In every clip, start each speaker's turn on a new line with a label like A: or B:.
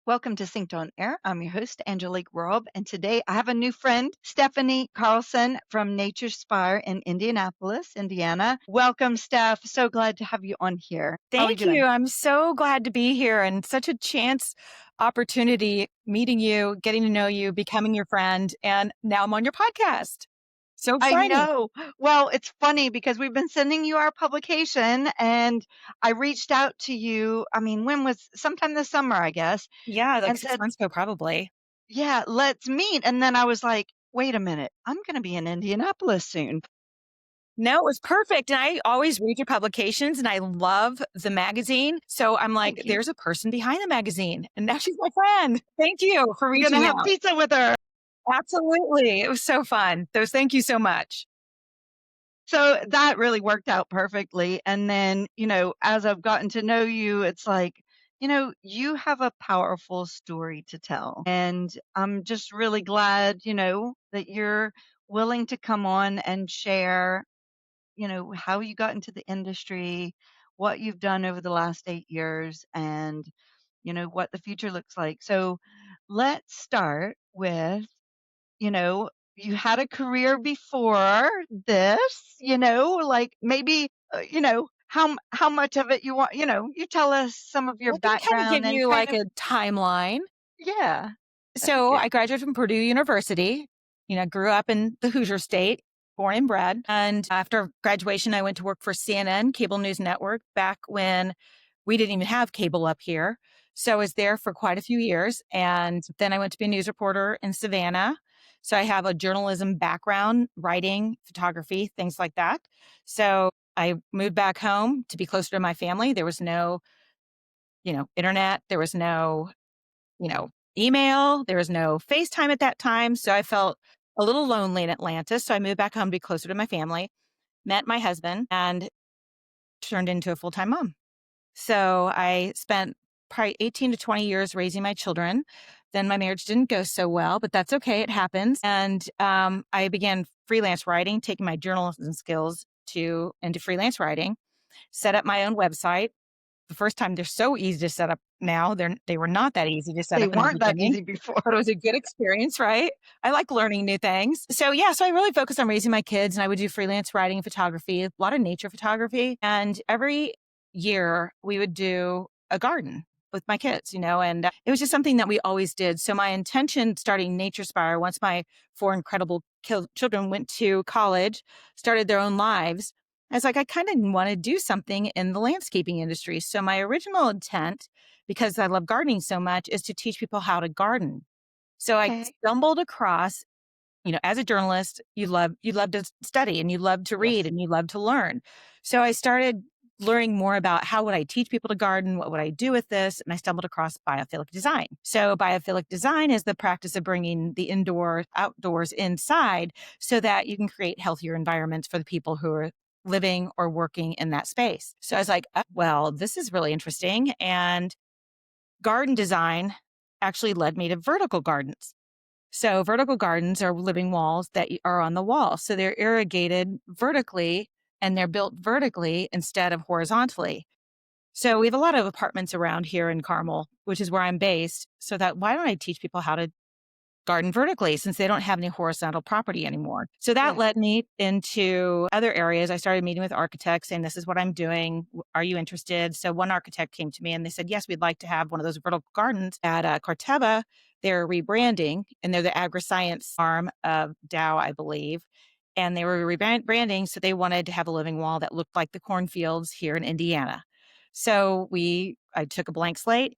A: Welcome to Synced on Air. I'm your host, Angelique Robb, and today I have a new friend, Stephanie Carlson from NatureSpire in Indianapolis, Indiana. Welcome, Steph. So glad to have you on here. How are you
B: Thank you.
A: doing?
B: I'm so glad to be here and such a chance opportunity meeting you, getting to know you, becoming your friend. And now I'm on your podcast. So
A: I
B: exciting.
A: know. Well, it's funny because we've been sending you our publication and I reached out to you. I mean, when was sometime this summer, I guess,
B: Yeah, like
A: and
B: six
A: said,
B: months ago, probably.
A: yeah, let's meet. And then I was like, wait a minute, I'm going to be in Indianapolis soon.
B: No, it was perfect. And I always read your publications and I love the magazine. So I'm like,
A: Thank you.
B: there's a person behind the magazine. And now she's my friend. Thank you for
A: I'm going to
B: reaching
A: have
B: out.
A: pizza with her.
B: Absolutely. It was so fun. Thank you so much.
A: So that really worked out perfectly. And then, as I've gotten to know you, it's like, you have a powerful story to tell. And I'm just really glad, that you're willing to come on and share, how you got into the industry, what you've done over the last 8 years, and, what the future looks like. So let's start with you had a career before this, like maybe, how much of it you want, you tell us some of your
B: I can kind of
A: background
B: give
A: and
B: you
A: kind
B: like
A: of,
B: a timeline.
A: yeah, that'd be
B: So
A: good.
B: I graduated from Purdue University. Grew up in the Hoosier State, born and bred. And after graduation, I went to work for CNN, Cable News Network, back when we didn't even have cable up here. So I was there for quite a few years. And then I went to be a news reporter in Savannah. So I have a journalism background, writing, photography, things like that. So I moved back home to be closer to my family. There was no, internet. There was no email. There was no FaceTime at that time. So I felt a little lonely in Atlanta. So I moved back home to be closer to my family, met my husband, and turned into a full time mom. So I spent probably 18 to 20 years raising my children. Then my marriage didn't go so well, but that's okay. It happens. And I began freelance writing, taking my journalism skills into freelance writing, set up my own website. The first time they're so easy to set up now. They were not that easy to set
A: They
B: up in the
A: weren't that
B: beginning,
A: easy before.
B: but it was a good experience, right? I like learning new things. So yeah, so I really focused on raising my kids and I would do freelance writing and photography, a lot of nature photography. And every year we would do a garden with my kids, and it was just something that we always did. So my intention starting NatureSpire, once my four incredible children went to college, started their own lives, I was like, I kind of want to do something in the landscaping industry. So my original intent, because I love gardening so much, is to teach people how to garden. So I
A: Okay.
B: stumbled across, as a journalist, you love to study and you love to read
A: Yes.
B: and you love to learn. So I started learning more about how would I teach people to garden? What would I do with this? And I stumbled across biophilic design. So biophilic design is the practice of bringing the indoor outdoors inside so that you can create healthier environments for the people who are living or working in that space. So I was like, well, this is really interesting. And garden design actually led me to vertical gardens. So vertical gardens are living walls that are on the wall. So they're irrigated vertically and they're built vertically instead of horizontally. So we have a lot of apartments around here in Carmel, which is where I'm based. So that why don't I teach people how to garden vertically since they don't have any horizontal property anymore? So that
A: Yeah.
B: led me into other areas. I started meeting with architects saying, this is what I'm doing. Are you interested? So one architect came to me and they said, yes, we'd like to have one of those vertical gardens at Corteva. They're rebranding and they're the agri-science arm of Dow, I believe. And they were rebranding. So they wanted to have a living wall that looked like the cornfields here in Indiana. So I took a blank slate,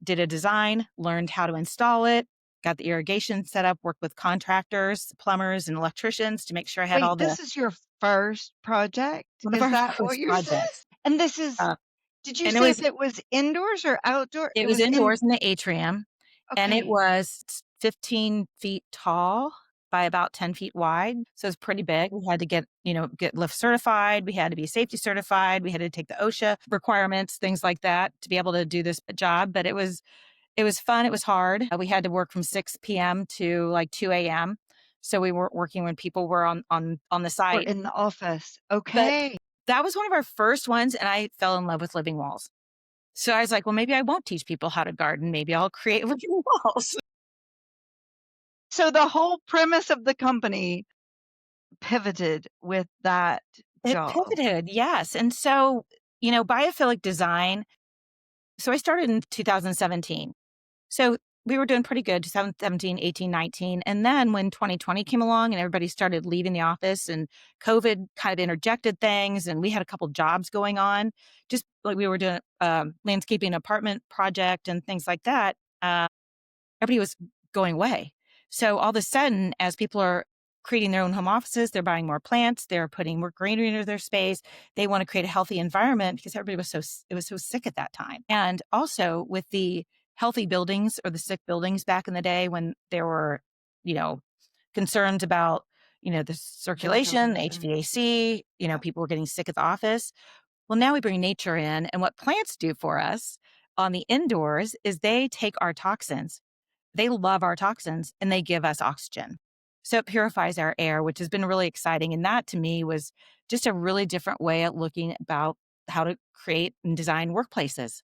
B: did a design, learned how to install it, got the irrigation set up, worked with contractors, plumbers, and electricians to make sure I had
A: Wait,
B: all the
A: this is your first project?
B: one of
A: Is
B: our
A: that what
B: first
A: you said?
B: projects.
A: And this is,
B: Uh,
A: did you
B: and it
A: say
B: was
A: that it was indoors or outdoor?
B: it
A: It
B: was
A: was
B: indoors in the atrium, and it
A: okay.
B: was 15 feet tall by about 10 feet wide. So it's pretty big. We had to get lift certified. We had to be safety certified. We had to take the OSHA requirements, things like that to be able to do this job. But it was fun. It was hard. We had to work from 6 p.m. to like 2 a.m. So we weren't working when people were on the
A: We're
B: site.
A: in the office.
B: But
A: Okay.
B: that was one of our first ones, and I fell in love with living walls. So I was like, well, maybe I won't teach people how to garden. Maybe I'll create living walls.
A: So the whole premise of the company pivoted with that
B: It
A: job.
B: pivoted, yes. And so, biophilic design. So I started in 2017. So we were doing pretty good, 2017, 18, 19. And then when 2020 came along and everybody started leaving the office and COVID kind of interjected things, and we had a couple jobs going on, just like we were doing landscaping apartment project and things like that. Everybody was going away. So all of a sudden, as people are creating their own home offices, they're buying more plants, they're putting more greenery into their space. They want to create a healthy environment because everybody was it was so sick at that time. And also with the healthy buildings or the sick buildings back in the day when there were, you know, concerns about, the circulation, the
A: Ventilation.
B: HVAC,
A: Yeah.
B: people were getting sick at the office. Well, now we bring nature in, and what plants do for us on the indoors is they take our toxins. They love our toxins and they give us oxygen. So it purifies our air, which has been really exciting. And that to me was just a really different way at looking about how to create and design workplaces.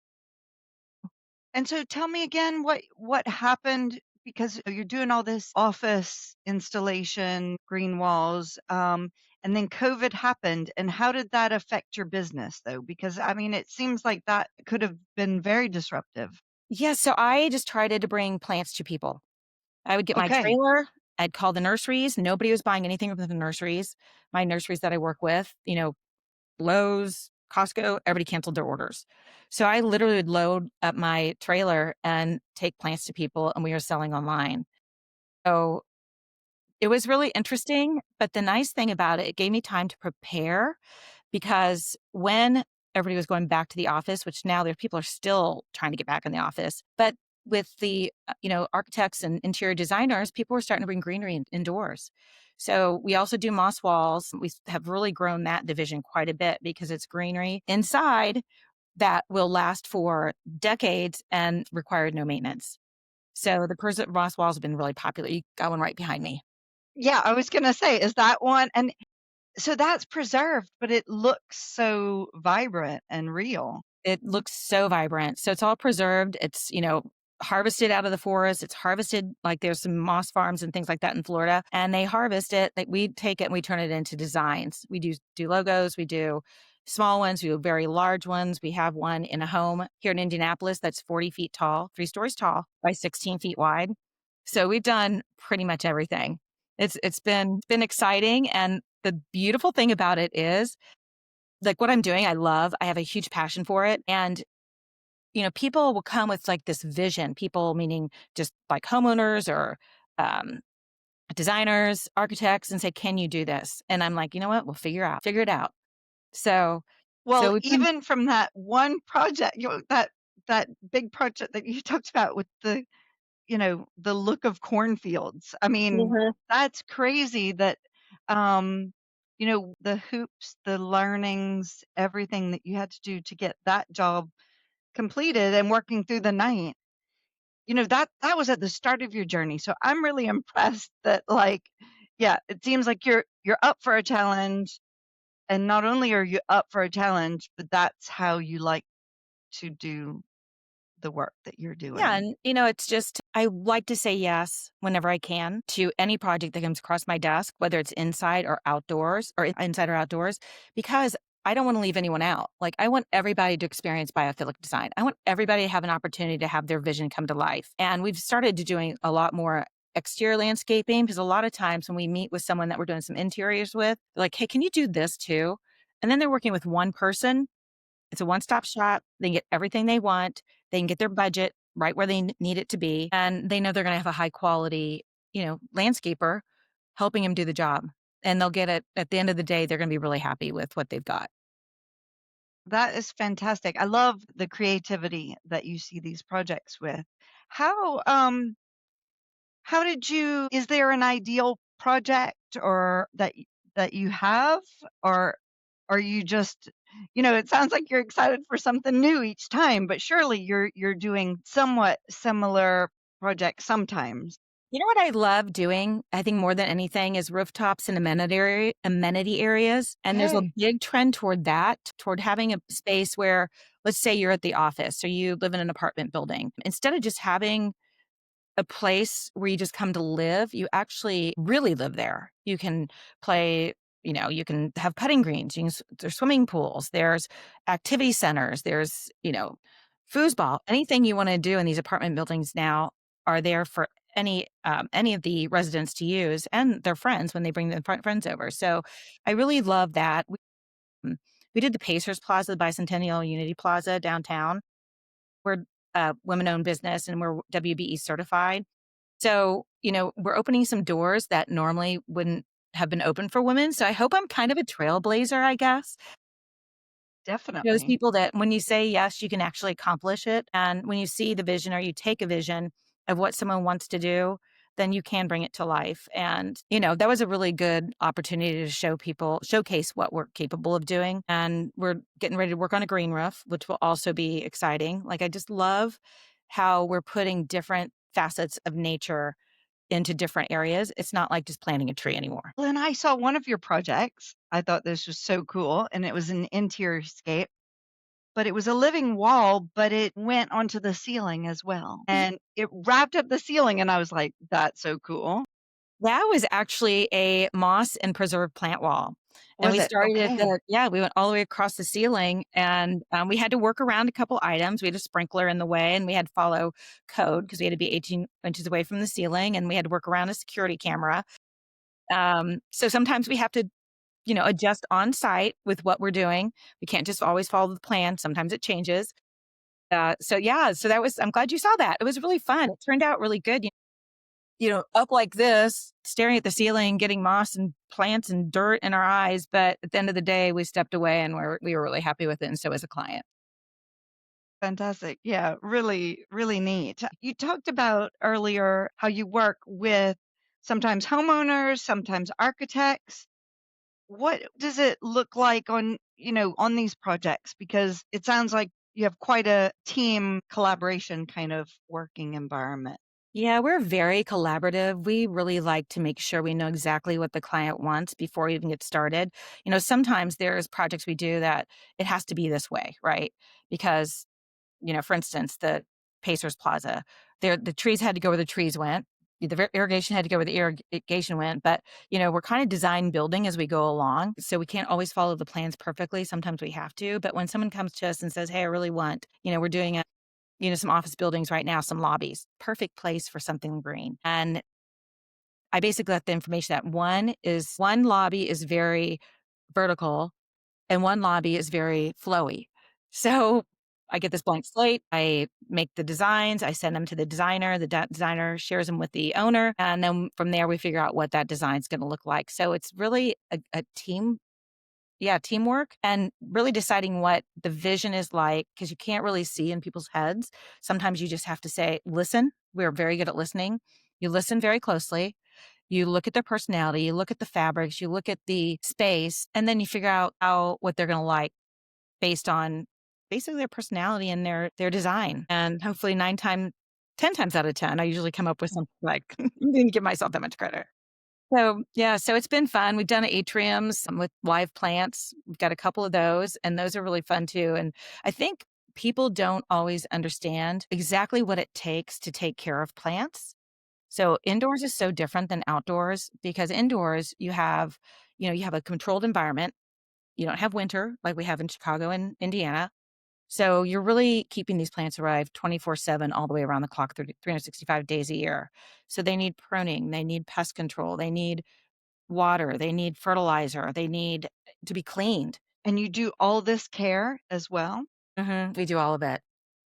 A: And so tell me again what happened because you're doing all this office installation, green walls, and then COVID happened. And how did that affect your business though? Because I mean, it seems like that could have been very disruptive.
B: Yeah. So I just tried to bring plants to people. I would get my
A: Okay.
B: trailer. I'd call the nurseries. Nobody was buying anything from the nurseries. My nurseries that I work with, Lowe's, Costco, everybody canceled their orders. So I literally would load up my trailer and take plants to people, and we were selling online. So it was really interesting, but the nice thing about it, it gave me time to prepare because when everybody was going back to the office, which now there people are still trying to get back in the office, but with the architects and interior designers, people were starting to bring greenery indoors. So we also do moss walls. We have really grown that division quite a bit because it's greenery inside that will last for decades and require no maintenance. So the Persian moss walls have been really popular. You got one right behind me.
A: Yeah, I was gonna say, is that one? And so that's preserved, but it looks so vibrant and real.
B: It looks so vibrant. So it's all preserved. It's, harvested out of the forest. It's harvested like there's some moss farms and things like that in Florida. And they harvest it. Like we take it and we turn it into designs. We do logos, we do small ones, we do very large ones. We have one in a home here in Indianapolis that's 40 feet tall, 3 stories tall by 16 feet wide. So we've done pretty much everything. It's been exciting. And the beautiful thing about it is like what I'm doing, I love. I have a huge passion for it. And, people will come with like this vision, people meaning just like homeowners or um, designers, architects, and say, can you do this? And I'm like, you know what? We'll figure it out. So,
A: Well,
B: so we've been,
A: even from that one project, that big project that you talked about with the look of cornfields. I mean,
B: Mhm.
A: that's crazy that, the hoops, the learnings, everything that you had to do to get that job completed and working through the night. That was at the start of your journey. So I'm really impressed that like, yeah, it seems like you're up for a challenge. And not only are you up for a challenge, but that's how you like to do the work that you're
B: yeah.
A: doing.
B: And, it's just, I like to say yes whenever I can to any project that comes across my desk, whether it's inside or outdoors or inside or outdoors, because I don't want to leave anyone out. Like, I want everybody to experience biophilic design. I want everybody to have an opportunity to have their vision come to life. And we've started to doing a lot more exterior landscaping because a lot of times when we meet with someone that we're doing some interiors with, they're like, hey, can you do this too? And then they're working with one person. It's a one-stop shop. They can get everything they want. They can get their budget right where they need it to be, and they know they're gonna have a high quality, landscaper helping them do the job, and they'll get it at the end of the day, they're gonna be really happy with what they've got.
A: That is fantastic. I love the creativity that you see these projects with. How how did you is there an ideal project or that you have or are you just it sounds like you're excited for something new each time, but surely you're doing somewhat similar projects sometimes.
B: You know what I love doing, I think more than anything, is rooftops and amenity areas, and there's a
A: Okay.
B: big trend toward that, toward having a space where let's say you're at the office or you live in an apartment building. Instead of just having a place where you just come to live, you actually really live there. You can play, you can have putting greens, there's swimming pools, there's activity centers, there's, foosball, anything you want to do in these apartment buildings now are there for any of the residents to use and their friends when they bring their friends over. So I really love that. Mm, we did the Pacers Plaza, the Bicentennial Unity Plaza downtown. We're a women-owned business and we're WBE certified. So, we're opening some doors that normally wouldn't have been open for women. So I hope I'm kind of a trailblazer, I guess. Those
A: Definitely.
B: people that when you say yes, you can actually accomplish it. And when you see the vision or you take a vision of what someone wants to do, then you can bring it to life. And, that was a really good opportunity to showcase what we're capable of doing. And we're getting ready to work on a green roof, which will also be exciting. Like, I just love how we're putting different facets of nature into different areas. It's not like just planting a tree anymore.
A: Well, and I saw one of your projects. I thought this was so cool, and it was an interior scape, but it was a living wall, but it went onto the ceiling as well, and it wrapped up the ceiling, and I was like, "That's so cool."
B: That was actually a moss and preserved plant wall. And
A: Was
B: we
A: it?
B: started at
A: Okay.
B: we went all the way across the ceiling and we had to work around a couple items. We had a sprinkler in the way and we had to follow code because we had to be 18 inches away from the ceiling and we had to work around a security camera. So sometimes we have to, adjust on site with what we're doing. We can't just always follow the plan. Sometimes it changes. So yeah, so I'm glad you saw that. It was really fun. It turned out really good. Up like this, staring at the ceiling, getting moss and plants and dirt in our eyes. But at the end of the day, we stepped away and we were really happy with it. And so was the client.
A: Fantastic. Yeah, really, really neat. You talked about earlier how you work with sometimes homeowners, sometimes architects. What does it look like on these projects? Because it sounds like you have quite a team collaboration kind of working environment.
B: Yeah, we're very collaborative. We really like to make sure we know exactly what the client wants before we even get started. Sometimes there's projects we do that it has to be this way, right? Because for instance, the Pacers Plaza, there the trees had to go where the trees went. The irrigation had to go where the irrigation went. But we're kind of design building as we go along, so we can't always follow the plans perfectly. Sometimes we have to. But when someone comes to us and says, "Hey, I really want," we're doing some office buildings right now, some lobbies, perfect place for something green. And I basically got the information that one lobby is very vertical and one lobby is very flowy. So I get this blank slate. I make the designs. I send them to the designer. The designer shares them with the owner. And then from there, we figure out what that design is going to look like. So it's really a teamwork and really deciding what the vision is like because you can't really see in people's heads. Sometimes you just have to say, listen. We're very good at listening. You listen very closely. You look at their personality, you look at the fabrics, you look at the space, and then you figure out what they're going to like based on basically their personality and their design. And hopefully 10 times out of 10, I usually come up with something like, I didn't give myself that much credit. So yeah, so it's been fun. We've done atriums with live plants. We've got a couple of those, and those are really fun too. And I think people don't always understand exactly what it takes to take care of plants. So indoors is so different than outdoors because indoors you have a controlled environment. You don't have winter like we have in Chicago and Indiana. So you're really keeping these plants alive 24/7 all the way around the clock, 365 days a year. So they need pruning, they need pest control, they need water, they need fertilizer, they need to be cleaned.
A: And you do all this care as well?
B: We do all of it.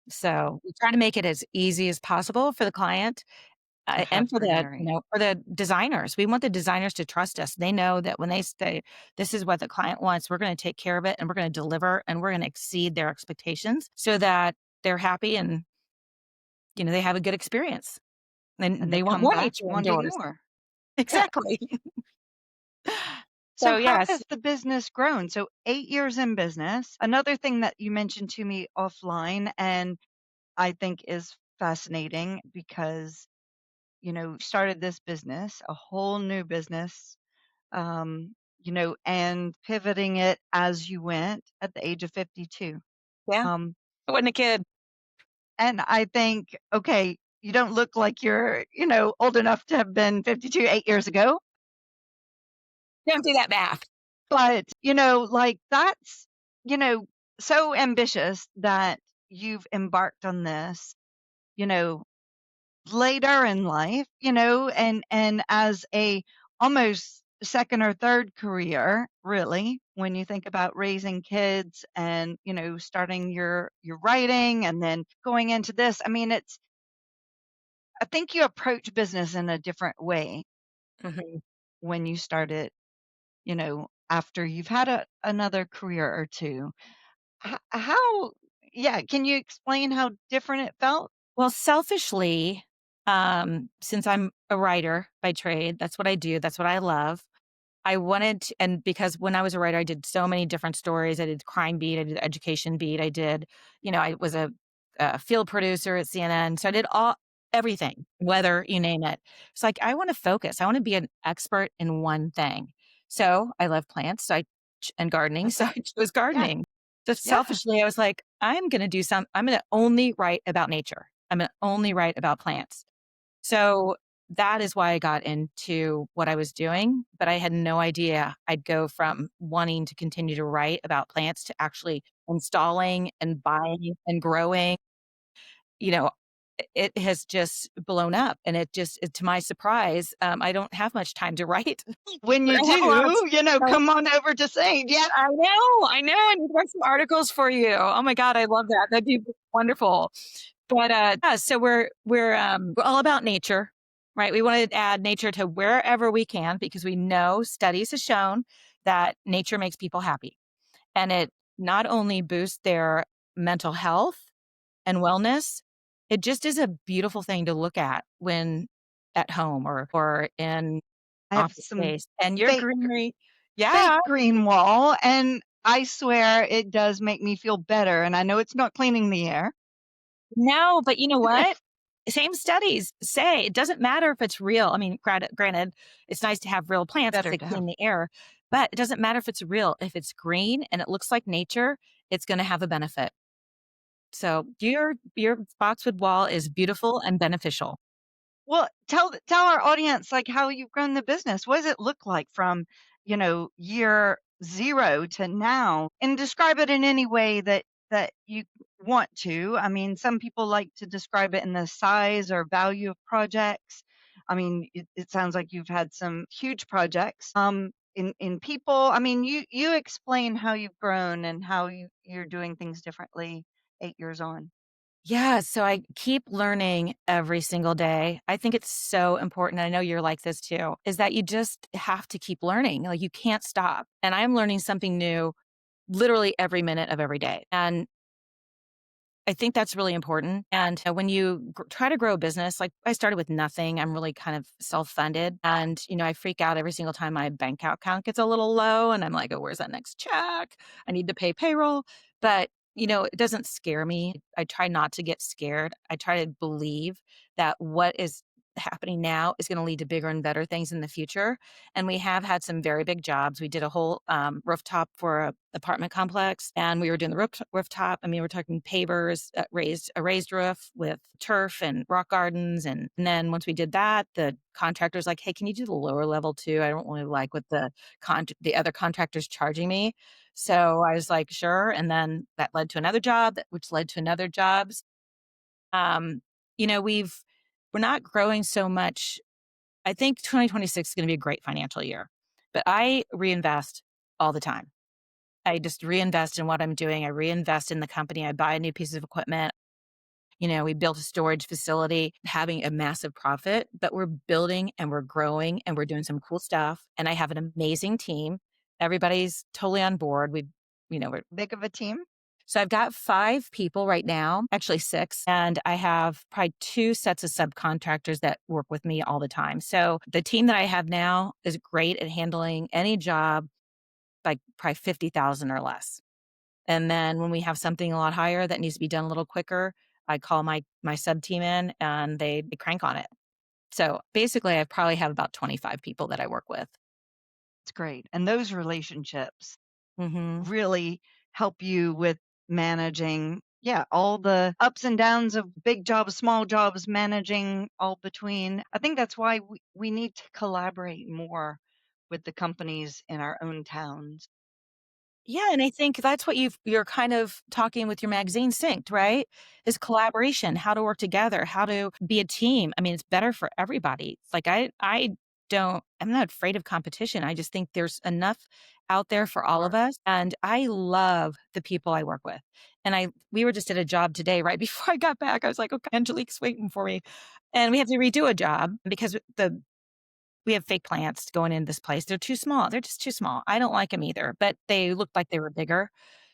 B: So we try to make it as easy as possible for the client.
A: To
B: And
A: have
B: for the,
A: greenery.
B: for the designers, we want the designers to trust us. They know that when they say, "This is what the client wants, we're gonna take care of it, and we're gonna deliver, and we're gonna exceed their expectations," so that they're happy and, they have a good experience, and
A: And they
B: they want
A: come
B: more
A: back
B: nature
A: wanting
B: indoors.
A: more. Yeah.
B: Exactly.
A: So
B: So,
A: how
B: yes.
A: has the business grown? So 8 years in business. Another thing that you mentioned to me offline and I think is fascinating because, you started this business, a whole new business, and pivoting it as you went at the age of 52.
B: Yeah. I wasn't a kid.
A: And I think, okay, you don't look like you're, old enough to have been 52 8 years ago,
B: Don't do that math.
A: but, like that's, you know, so ambitious that you've embarked on this, you know, later in life, and as a almost second or third career, really, when you think about raising kids and, starting your writing and then going into this. I mean, I think you approach business in a different way
B: Mhm.
A: when you start it, after you've had another career or two. How, yeah, can you explain how different it felt?
B: Well, selfishly, since I'm a writer by trade, that's what I do, that's what I love. I wanted to, and because when I was a writer, I did so many different stories. I did crime beat, I did education beat, I did, I was a field producer at CNN. So I did everything, weather, you name it. It's like I want to focus. I want to be an expert in one thing. So I love plants. And gardening. So
A: Okay.
B: I chose
A: Yeah.
B: gardening. Just
A: Yeah.
B: selfishly, I was like, I'm going to only write about nature. I'm going to only write about plants. So that is why I got into what I was doing, but I had no idea I'd go from wanting to continue to write about plants to actually installing and buying and growing. You know, it has just blown up, and to my surprise, I don't have much time to write,
A: When
B: but
A: you
B: I have a lot of
A: do,
B: I
A: come on over to Saint. Yeah.
B: I know, I need to write some articles for you. Oh my god, I love that. That'd be wonderful. But, yeah, so we're all about nature, right? We wanna add nature to wherever we can because we know studies have shown that nature makes people happy, and it not only boosts their mental health and wellness, it just is a beautiful thing to look at when at home or in
A: I have
B: office
A: some
B: space, and your
A: fake
B: greenery.
A: fake
B: Yeah.
A: green wall, and I swear it does make me feel better, and I know it's not cleaning the air.
B: No, but you know what? Same studies say it doesn't matter if it's real. I mean, granted, it's nice to have real plants because
A: Better
B: they
A: to have.
B: clean the air, but it doesn't matter if it's real. If it's green and it looks like nature, it's going to have a benefit. So your boxwood wall is beautiful and beneficial.
A: Well, tell our audience, like, how you've grown the business. What does it look like from, year 0 to now? And describe it in any way that you want to. I mean, some people like to describe it in the size or value of projects. I mean, it sounds like you've had some huge projects. In people, I mean, you explain how you've grown and how you're doing things differently 8 years on.
B: Yeah, so I keep learning every single day. I think it's so important. I know you're like this too, is that you just have to keep learning. Like you can't stop. And I'm learning something new literally every minute of every day. And I think that's really important. And when you try to grow a business, like I started with nothing, I'm really kind of self funded. And, I freak out every single time my bank account gets a little low. And I'm like, oh, where's that next check? I need to pay payroll. But, it doesn't scare me. I try not to get scared. I try to believe that what is happening now is going to lead to bigger and better things in the future. And we have had some very big jobs. We did a whole rooftop for a apartment complex, and we were doing the rooftop. I mean, we're talking pavers, a raised roof with turf and rock gardens, and then once we did that, the contractor's like, "Hey, can you do the lower level too? I don't really like what the other contractors charging me." So I was like, "Sure," and then that led to another job, which led to another jobs. Um, we're not growing so much. I think 2026 is going to be a great financial year, but I reinvest all the time. I just reinvest in what I'm doing. I reinvest in the company. I buy a new piece of equipment. We built a storage facility, having a massive profit, but we're building and we're growing and we're doing some cool stuff. And I have an amazing team. Everybody's totally on board. We're
A: Big of a team?
B: so I've got 5 people right now, actually 6, and I have probably 2 sets of subcontractors that work with me all the time. So the team that I have now is great at handling any job, like probably 50,000 or less. And then when we have something a lot higher that needs to be done a little quicker, I call my sub team in and they crank on it. So basically, I probably have about 25 people that I work with.
A: It's great. And those relationships
B: Mhm.
A: really help you with managing Yeah, all the ups and downs of big jobs, small jobs, managing all between. I think that's why we need to collaborate more with the companies in our own towns.
B: Yeah, and I think that's what you're kind of talking with your magazine synced, right? Is collaboration, how to work together, how to be a team. I mean, it's better for everybody. It's like I'm not afraid of competition. I just think there's enough out there for all of
A: Or
B: us. And I love the people I work with. And we were just at a job today, right before I got back. I was like, okay, Angelique's waiting for me. And we have to redo a job because we have fake plants going in this place. They're too small. They're just too small. I don't like them either, but they looked like they were bigger.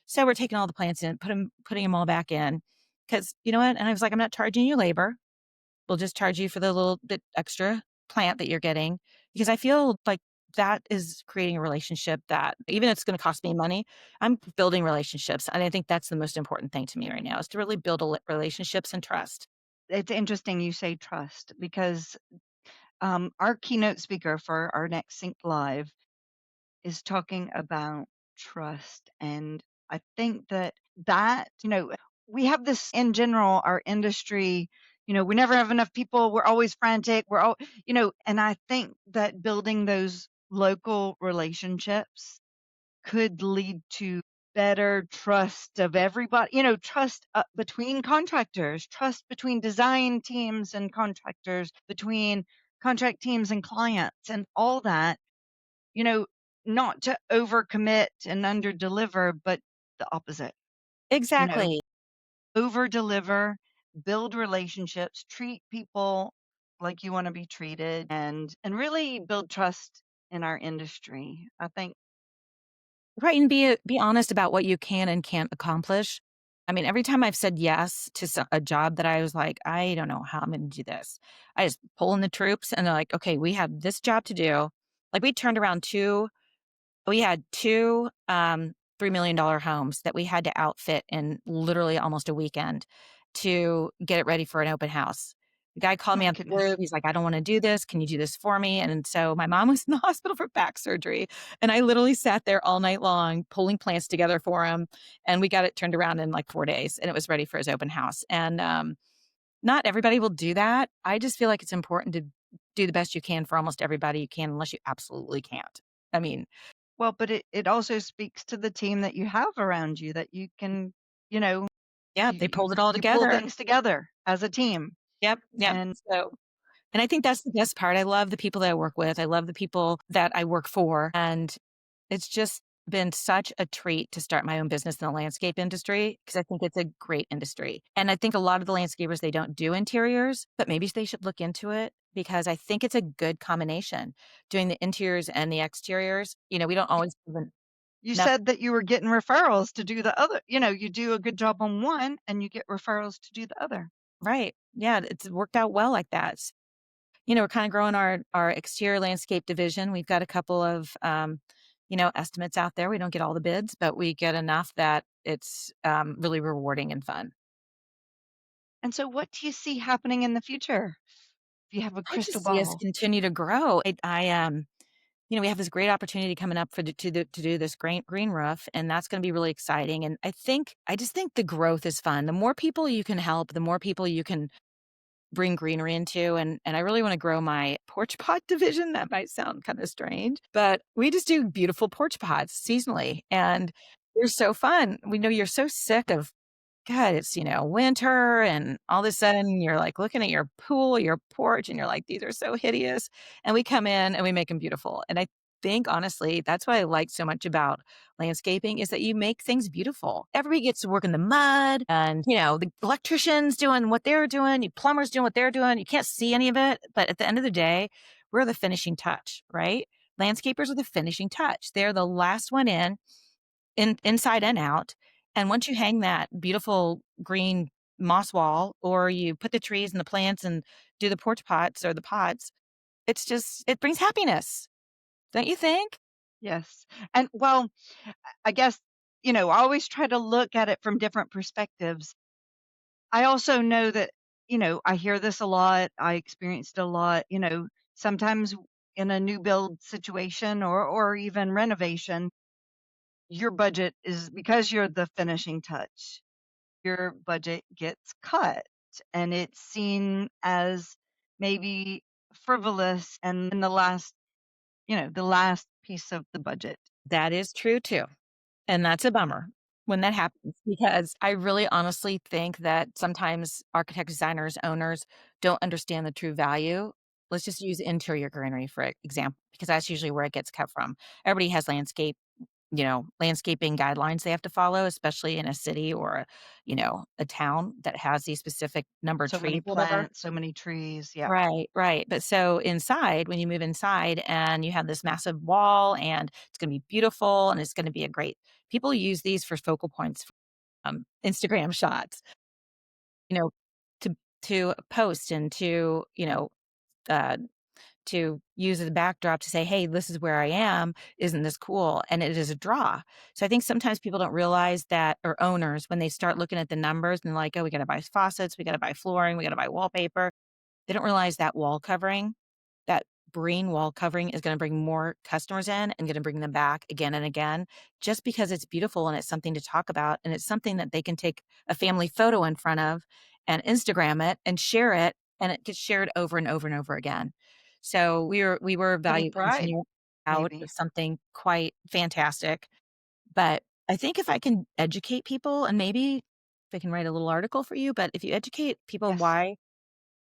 B: So we're taking all the plants in, putting them all back in. Cause you know what? And I was like, I'm not charging you labor. We'll just charge you for the little bit extra plant that you're getting. Because I feel like that is creating a relationship that even if it's going to cost me money, I'm building relationships. And I think that's the most important thing to me right now is to really build relationships and trust.
A: it's interesting you say trust because our keynote speaker for our next Sync Live is talking about trust. And I think that we have this in general, our industry, we never have enough people. We're always frantic. And I think that building those local relationships could lead to better trust of everybody, trust between contractors, trust between design teams and contractors, between contract teams and clients, and all that, you know, not to overcommit and underdeliver, but the opposite, you know,
B: Exactly.
A: over deliver, build relationships, treat people like you want to be treated, and really build trust in our industry. I think.
B: Right, and be honest about what you can and can't accomplish. I mean, every time I've said yes to a job that I was like, "I don't know how I'm gonna do this." I just pull in the troops and they're like, "Okay, we have this job to do." Like, we had 2, $3 million homes that we had to outfit in literally almost a weekend to get it ready for an open house. The guy
A: Oh
B: called me
A: my
B: out the blue.
A: goodness.
B: He's like, "I don't wanna do this. Can you do this for me?" And so my mom was in the hospital for back surgery, and I literally sat there all night long pulling plants together for him, and we got it turned around in, like, 4 days, and it was ready for his open house, and, not everybody will do that. I just feel like it's important to do the best you can for almost everybody you can unless you absolutely can't. I mean,
A: Well, but it also speaks to the team that you have around you, that you can, you know,
B: yeah, they
A: you
B: pulled it all
A: you pull
B: together.
A: things together as a team.
B: Yep, yep.
A: And
B: And I think that's the best part. I love the people that I work with. I love the people that I work for, and it's just been such a treat to start my own business in the landscape industry because I think it's a great industry. And I think a lot of the landscapers, they don't do interiors, but maybe they should look into it because I think it's a good combination doing the interiors and the exteriors. We don't
A: y-
B: always even
A: you
B: enough.
A: said that you were getting referrals to do the other. You do a good job on one and you get referrals to do the other.
B: Right. Yeah. It's worked out well like that. We're kind of growing our exterior landscape division. We've got a couple of, estimates out there. We don't get all the bids, but we get enough that it's really rewarding and fun.
A: And so what do you see happening in the future if you have a
B: I
A: crystal
B: just see us
A: ball?
B: continue to grow. We have this great opportunity coming up to do this green roof, and that's going to be really exciting. And I just think the growth is fun. The more people you can help, the more people you can bring greenery into, and I really wanna grow my porch pot division. That might sound kinda strange, but we just do beautiful porch pots seasonally, and they're so fun. We know you're so sick of God, it's, winter and all of a sudden you're like looking at your pool, your porch, and you're like, these are so hideous. And we come in and we make them beautiful. And I think honestly, that's what I like so much about landscaping is that you make things beautiful. Everybody gets to work in the mud and, the electricians doing what they're doing, you plumbers doing what they're doing. You can't see any of it. But at the end of the day, we're the finishing touch, right? Landscapers are the finishing touch. They're the last one inside and out. And once you hang that beautiful green moss wall, or you put the trees and the plants and do the porch pots or the pots, it brings happiness. Don't you think?
A: Yes. And well, I guess, I always try to look at it from different perspectives. I also know that, I hear this a lot. I experienced a lot, sometimes in a new build situation or even renovation, your budget is because you're the finishing touch. your budget gets cut and it's seen as maybe frivolous and in the last, the last piece of the budget.
B: That is true too. And that's a bummer when that happens because I really honestly think that sometimes architects, designers, owners don't understand the true value. Let's just use interior greenery for example, because that's usually where it gets cut from. Everybody has landscaping guidelines they have to follow, especially in a city or a town that has these specific number of
A: So many
B: trees, whatever.
A: plants, so many trees. Yeah.
B: Right, right. But so inside, when you move inside and you have this massive wall and it's going to be beautiful and it's going to be a great, people use these for focal points, Instagram shots, you know, to, to post and uh, to use as a backdrop to say, hey, this is where I am. Isn't this cool? And it is a draw. So I think sometimes people don't realize that, or owners, when they start looking at the numbers and like, oh, we got to buy faucets, we got to buy flooring, we got to buy wallpaper. They don't realize that wall covering, that green wall covering is gonna bring more customers in and gonna bring them back again and again, just because it's beautiful and it's something to talk about, and it's something that they can take a family photo in front of and Instagram it and share it, and it gets shared over and over and over again. So we were
A: Company
B: value
A: pride,
B: engineering out
A: maybe.
B: of something quite fantastic, but I think if I can educate people and maybe if I can write a little article for you, but if you educate people
A: Yes.
B: why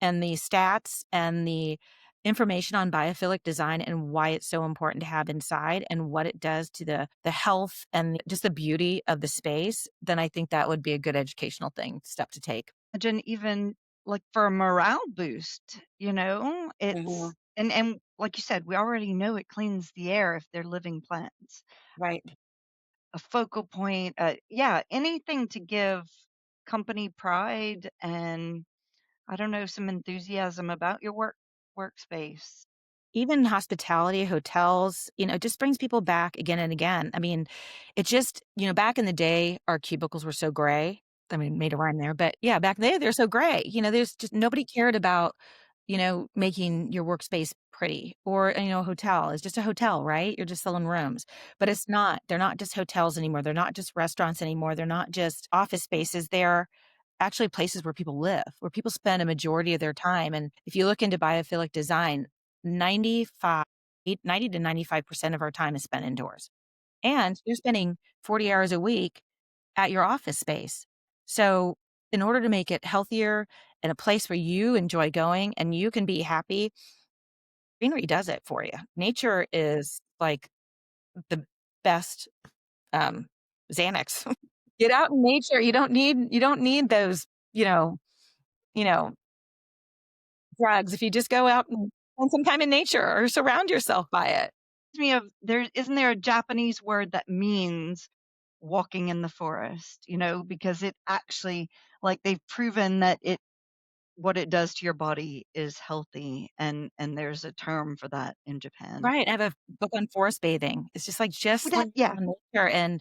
B: and the stats and the information on biophilic design and why it's so important to have inside and what it does to the health and just the beauty of the space, then I think that would be a good educational step to take.
A: Imagine even like for a morale boost,
B: Mhm.
A: and like you said, we already know it cleans the air if they're living plants.
B: Right.
A: A focal point, yeah, anything to give company pride and I don't know, some enthusiasm about your workspace.
B: Even hospitality, hotels, it just brings people back again and again. I mean, it just, back in the day, our cubicles were so gray. I mean, made a rhyme there, but yeah, back then they're so gray. There's just nobody cared about, making your workspace pretty or, a hotel. It's just a hotel, right? You're just selling rooms, but it's not. They're not just hotels anymore. They're not just restaurants anymore. They're not just office spaces. They're actually places where people live, where people spend a majority of their time. And if you look into biophilic design, 95 90 to 95% of our time is spent indoors, and you're spending 40 hours a week at your office space. So, in order to make it healthier and a place where you enjoy going and you can be happy, greenery does it for you. Nature is like the best, um, Xanax. Get out in nature. You don't need those, you know, drugs if you just go out and spend some time in nature or surround yourself by it.
A: Me of there isn't there a Japanese word that means walking in the forest, because it actually like they've proven that it what it does to your body is healthy and there's a term for that in Japan.
B: Right, I have a book on forest bathing. It's just like
A: But
B: lay
A: yeah,
B: out in nature and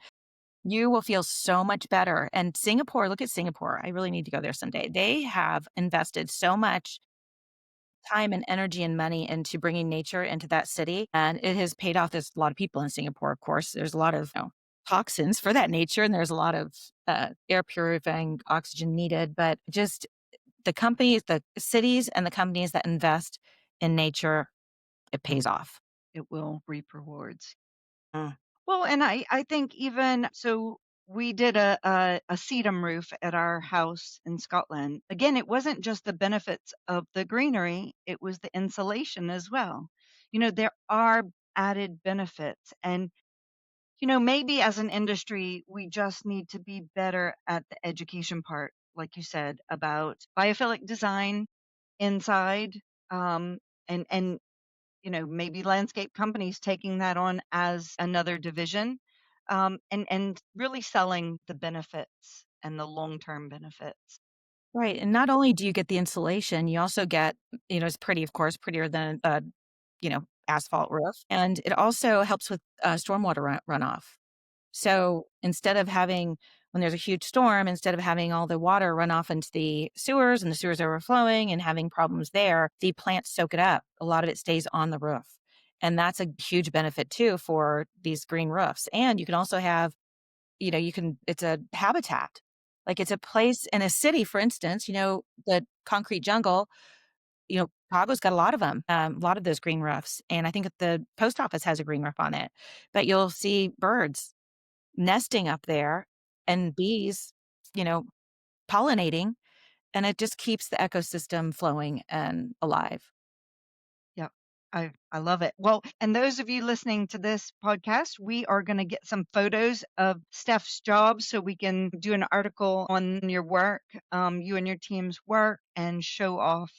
B: you will feel so much better. And Singapore, look at Singapore. I really need to go there someday. They have invested so much time and energy and money into bringing nature into that city, and it has paid off. There's a lot of people in Singapore, of course. There's a lot of, toxins for that nature, and there's a lot of, air purifying oxygen needed, but just the cities and the companies that invest in nature, it pays off.
A: it will reap rewards.
B: Mm.
A: Well, and I think even so we did a sedum roof at our house in Scotland. Again, it wasn't just the benefits of the greenery, it was the insulation as well. There are added benefits and maybe as an industry, we just need to be better at the education part, like you said, about biophilic design inside, and maybe landscape companies taking that on as another division, and really selling the benefits and the long-term benefits.
B: Right, and not only do you get the insulation, you also get, it's pretty, of course, prettier than asphalt roof, and it also helps with, stormwater runoff. So, instead of having when there's a huge storm, instead of having all the water run off into the sewers and the sewers overflowing and having problems there, the plants soak it up. A lot of it stays on the roof, and that's a huge benefit too for these green roofs, and you can also have, it's a habitat. Like it's a place in a city, for instance, the concrete jungle, Chicago's got a lot of them, a lot of those green roofs. And I think the post office has a green roof on it. But you'll see birds nesting up there and bees, you know, pollinating, and it just keeps the ecosystem flowing and alive.
A: Yeah, I love it. Well, and those of you listening to this podcast, we are going to get some photos of Steph's job so we can do an article on your work, you and your team's work, and show off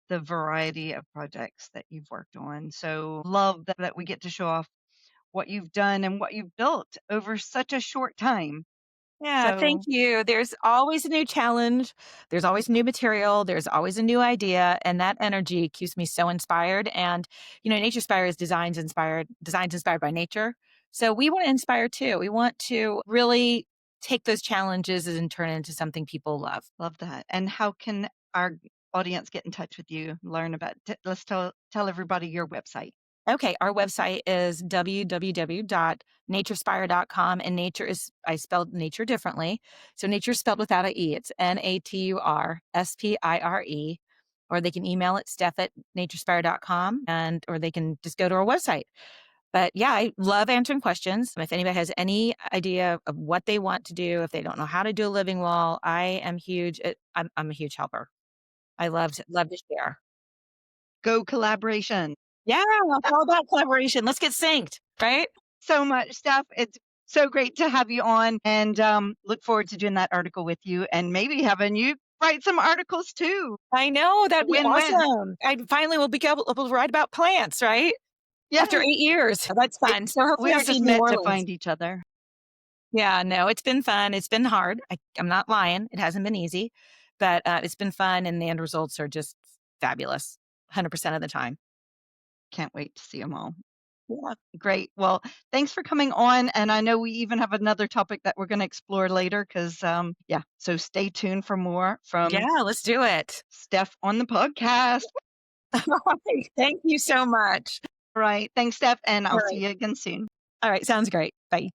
A: the variety of projects that you've worked on. So love that we get to show off what you've done and what you've built over such a short time.
B: Yeah, thank
A: So
B: you. There's always a new challenge. There's always new material. There's always a new idea. And that energy keeps me so inspired. And, NatureSpire is designs inspired by nature. So we want to inspire too. We want to really take those challenges and turn it into something people love.
A: love that. And how can our audience get in touch with you, learn about let's tell everybody your website.
B: Okay, our website is www.naturespire.com, and I spelled nature differently. So nature is spelled without an E. It's NatureSpire, or they can email it steph@naturespire.com, or they can just go to our website. But yeah, I love answering questions. If anybody has any idea of what they want to do, if they don't know how to do a living wall, I am huge. I'm a huge helper. I love to share.
A: Go collaboration.
B: Yeah, it's all about collaboration. Let's get synced, right?
A: So much stuff. It's so great to have you on and look forward to doing that article with you and maybe having you write some articles too.
B: I know, that'd be
A: Win-win.
B: awesome. I finally will be able to write about plants, right? After
A: Yes.
B: 8 years. That's
A: It,
B: fun. So hopefully
A: we
B: I'll
A: were
B: see
A: just
B: you in New
A: meant to
B: Orleans.
A: find each other.
B: Yeah, no, it's been fun. It's been hard. I'm not lying. It hasn't been easy, but it's been fun, and the end results are just fabulous 100% of the time.
A: Can't wait to see them all.
B: Yeah.
A: Great. Well, thanks for coming on. And I know we even have another topic that we're going to explore later because, yeah, so stay tuned for more from
B: Yeah, let's do it.
A: Steph on the podcast.
B: All right. Thank you so much.
A: All right. Thanks, Steph. And
B: All
A: I'll see
B: right.
A: you again soon.
B: All right. Sounds great. Bye.